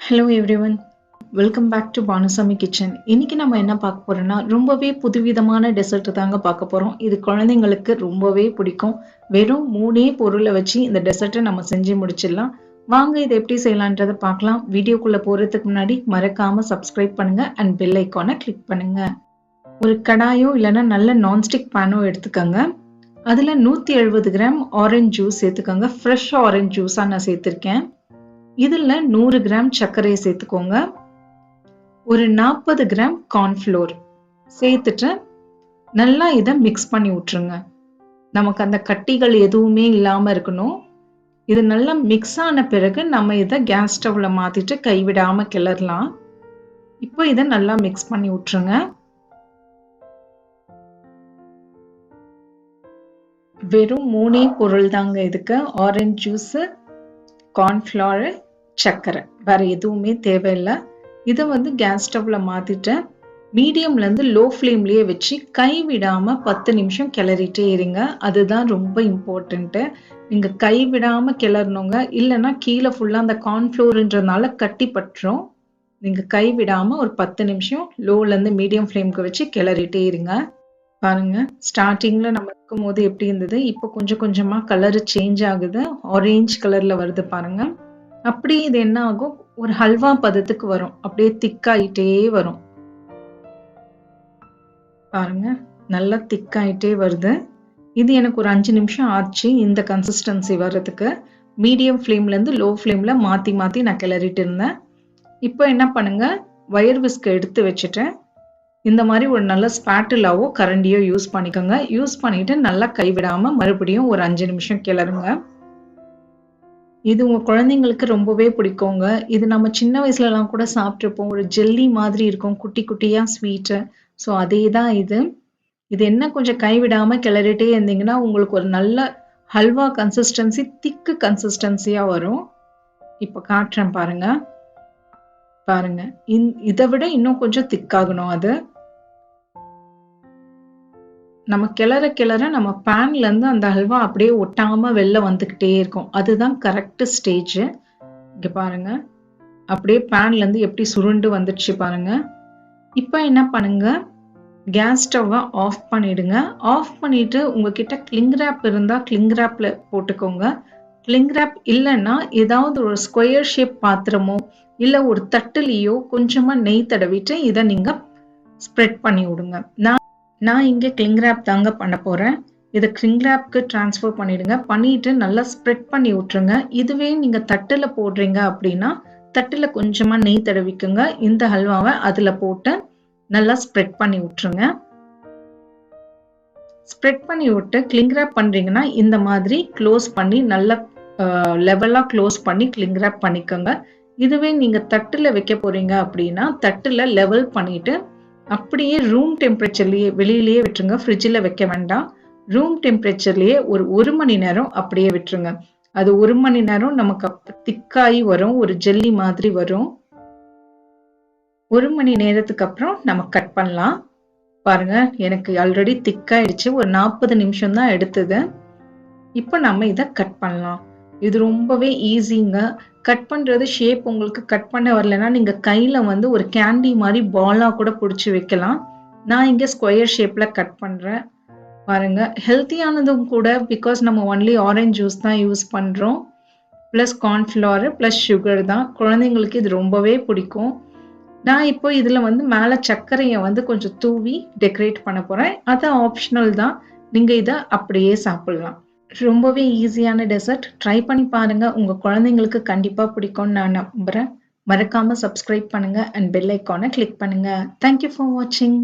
Hello everyone. Welcome back to Banu kitchen. இன்னைக்கு நம்ம என்ன பார்க்க போறோம்னா ரொம்பவே புதுவிதமான டெசர்ட் தாங்க பார்க்க போறோம். இது குழந்தைங்களுக்கு ரொம்பவே பிடிக்கும். வெறும் 3 பொருளை வச்சு இந்த டெசர்ட்டை நம்ம செஞ்சு முடிச்சிடலாம். வாங்க இதை எப்படி செய்யலாம்ன்றதை பார்க்கலாம். வீடியோக்குள்ள போறதுக்கு முன்னாடி மறக்காம சப்ஸ்கிரைப் பண்ணுங்க and bell icon-ஐ கிளிக் பண்ணுங்க. ஒரு கடாயோ இல்லைன்னா நல்ல நான்ஸ்டிக் பேனோ எடுத்துக்கோங்க. அதுல 170 கிராம் ஆரஞ்சு ஜூஸ் சேர்த்துக்கோங்க. ஃப்ரெஷ் ஆரஞ்சு ஜூஸா நான் சேர்த்திருக்கேன். இதுல 100 கிராம் சர்க்கரையை சேர்த்துக்கோங்க. ஒரு 40 கிராம் கார்ன்ஃப்ளோர் சேர்த்துட்டு நல்லா இதை மிக்ஸ் பண்ணி விட்டுருங்க. நமக்கு அந்த கட்டிகள் எதுவுமே இல்லாம இருக்கணும். இது நல்லா மிக்ஸ் ஆன பிறகு நம்ம இதை கேஸ் ஸ்டவ்ல மாத்திட்டு கைவிடாம கிளறலாம். இப்போ இதை நல்லா மிக்ஸ் பண்ணி விட்டுருங்க. வெறும் 3 பொருள் தாங்க இதுக்கு. ஆரஞ்சு ஜூஸ், கார்ன்ஃப்ளவர், சர்க்கரை, வேற எதுவுமே தேவையில்லை. இதை கேஸ் ஸ்டவ்ல மாத்திட்டு மீடியம்ல இருந்து லோ ஃப்ளேம்லயே வச்சு கைவிடாம 10 நிமிஷம் கிளறிட்டே இருங்க. அதுதான் ரொம்ப இம்பார்ட்டன்ட். நீங்க கைவிடாம கிளறணுங்க, இல்லைன்னா கீழே ஃபுல்லா அந்த கார்ன்ஃப்ளோர்ன்றதுனால கட்டி பட்டுரும். நீங்க கைவிடாம ஒரு 10 நிமிஷம் லோல இருந்து மீடியம் ஃப்ளேம்க்கு வச்சு கிளறிட்டே இருங்க. பாருங்க, ஸ்டார்டிங்ல நம்ம இருக்கும் போது எப்படி இருந்தது, இப்போ கொஞ்சம் கொஞ்சமா கலர் சேஞ்ச் ஆகுது. ஆரஞ்சு கலர்ல வருது பாருங்க. அப்படி இது என்ன ஆகும், ஒரு ஹல்வா பதத்துக்கு வரும். அப்படியே திக்காயிட்டே வரும். பாருங்க, நல்லா திக்காயிட்டே வருது. இது எனக்கு ஒரு 5 நிமிஷம் ஆச்சு இந்த கன்சிஸ்டன்சி வர்றதுக்கு. மீடியம் ஃப்ளேம்ல இருந்து லோ ஃப்ளேம்ல மாத்தி மாத்தி நான் கிளறிட்டு இருந்தேன். இப்போ என்ன பண்ணுங்க, வயர் விஸ்க் எடுத்து வச்சுட்டேன். இந்த மாதிரி ஒரு நல்ல ஸ்பாட்டுலாவோ கரண்டியோ யூஸ் பண்ணிக்கோங்க. யூஸ் பண்ணிட்டு நல்லா கைவிடாம மறுபடியும் ஒரு 5 நிமிஷம் கிளறுங்க. இது உங்க குழந்தைங்களுக்கு ரொம்பவே பிடிக்குங்க. இது நம்ம சின்ன வயசுலலாம் கூட சாப்பிட்ருப்போம். ஒரு ஜெல்லி மாதிரி இருக்கும், குட்டி குட்டியா ஸ்வீட்டு. ஸோ அதே தான் இது. இது என்ன கொஞ்சம் கைவிடாம கிளறிட்டே இருந்தீங்கன்னா உங்களுக்கு ஒரு நல்ல ஹல்வா கன்சிஸ்டன்சி, திக்கு கன்சிஸ்டன்சியா வரும். இப்போ காட்டுறேன் பாருங்க. பாருங்க, இதை விட இன்னும் கொஞ்சம் திக்காகணும். அது நம்ம கிளற கிளற நம்ம பேன்ல இருந்து அந்த ஹல்வா அப்படியே ஒட்டாம வெளில வந்துகிட்டே இருக்கும். அதுதான் கரெக்ட் ஸ்டேஜ். இங்க பாருங்க, அப்படியே பேன்ல இருந்து எப்படி சுருண்டு வந்துடுச்சு பாருங்க. இப்போ என்ன பண்ணுங்க, கேஸ் ஸ்டவ்வை ஆஃப் பண்ணிடுங்க. ஆஃப் பண்ணிட்டு உங்ககிட்ட கிளிங் ரேப் இருந்தா கிளிங் ரேப்ல போட்டுக்கோங்க. கிளிங் ரேப் இல்லைன்னா ஏதாவது ஒரு ஸ்கொயர் ஷேப் பாத்திரமோ இல்ல ஒரு தட்டுலையோ கொஞ்சமா நெய் தடவிட்டு இதை நீங்க ஸ்ப்ரெட் பண்ணி விடுங்க. நான் இங்கே கிளிங் ரேப் தாங்க பண்ண போறேன். இதை கிளிங் ரேப்க்கு டிரான்ஸ்ஃபர் பண்ணிடுங்க. பண்ணிட்டு நல்லா ஸ்ப்ரெட் பண்ணி விட்டுருங்க. இதுவே நீங்க தட்டுல போடுறீங்க அப்படின்னா தட்டுல கொஞ்சமா நெய் தடவிக்குங்க. இந்த ஹல்வாவை அதுல போட்டு நல்லா ஸ்ப்ரெட் பண்ணி விட்டுருங்க. ஸ்ப்ரெட் பண்ணி விட்டு கிளிங் ரேப் பண்றீங்கன்னா இந்த மாதிரி க்ளோஸ் பண்ணி நல்லா லெவலா க்ளோஸ் பண்ணி கிளிங் ரேப் பண்ணிக்கோங்க. இதுவே நீங்க தட்டுல வைக்க போறீங்க அப்படின்னா தட்டுல லெவல் பண்ணிட்டு அப்படியே ரூம் டெம்பரேச்சர்லயே வெளியிலேயே விட்டுருங்க. ஃப்ரிட்ஜில் வைக்க வேண்டாம். ரூம் டெம்பரேச்சர்லயே ஒரு மணி நேரம் அப்படியே விட்டுருங்க. அது 1 மணி நேரம் நமக்கு திக்காயி வரும், ஒரு ஜெல்லி மாதிரி வரும். 1 மணி நேரத்துக்கு அப்புறம் நம்ம கட் பண்ணலாம். பாருங்க, எனக்கு ஆல்ரெடி திக்காயிடுச்சு. ஒரு 40 நிமிஷம் தான் எடுத்தது. இப்போ நம்ம இதை கட் பண்ணலாம். இது ரொம்பவே ஈஸிங்க. கட் பண்றது ஷேப் உங்களுக்கு கட் பண்ண வரலன்னா நீங்க கையில ஒரு கேண்டி மாதிரி பாலா கூட பிடிச்சி வைக்கலாம். நான் இங்க ஸ்கொயர் ஷேப்ல கட் பண்றேன். பாருங்க, ஹெல்த்தியானதும் கூட. பிகாஸ் நம்ம ஒன்லி ஆரஞ்சு ஜூஸ் தான் யூஸ் பண்றோம், பிளஸ் கார்ன்ஃப்ளவர் பிளஸ் சுகர் தான். குழந்தைங்களுக்கு இது ரொம்பவே பிடிக்கும். நான் இப்போ இதுல மேல சர்க்கரையை கொஞ்சம் தூவி டெக்கரேட் பண்ண போறேன். அது ஆப்ஷனல் தான், நீங்க இதை அப்படியே சாப்பிடலாம். ரொம்பவே ஈஸியான டெசர்ட். ட்ரை பண்ணி பாருங்க. உங்க குழந்தைங்களுக்கு கண்டிப்பா பிடிக்கும்னு நான் நம்புறேன். மறக்காம சப்ஸ்கிரைப் பண்ணுங்க அண்ட் பெல் ஐக்கானை கிளிக் பண்ணுங்க. தேங்க்யூ ஃபார் வாட்சிங்.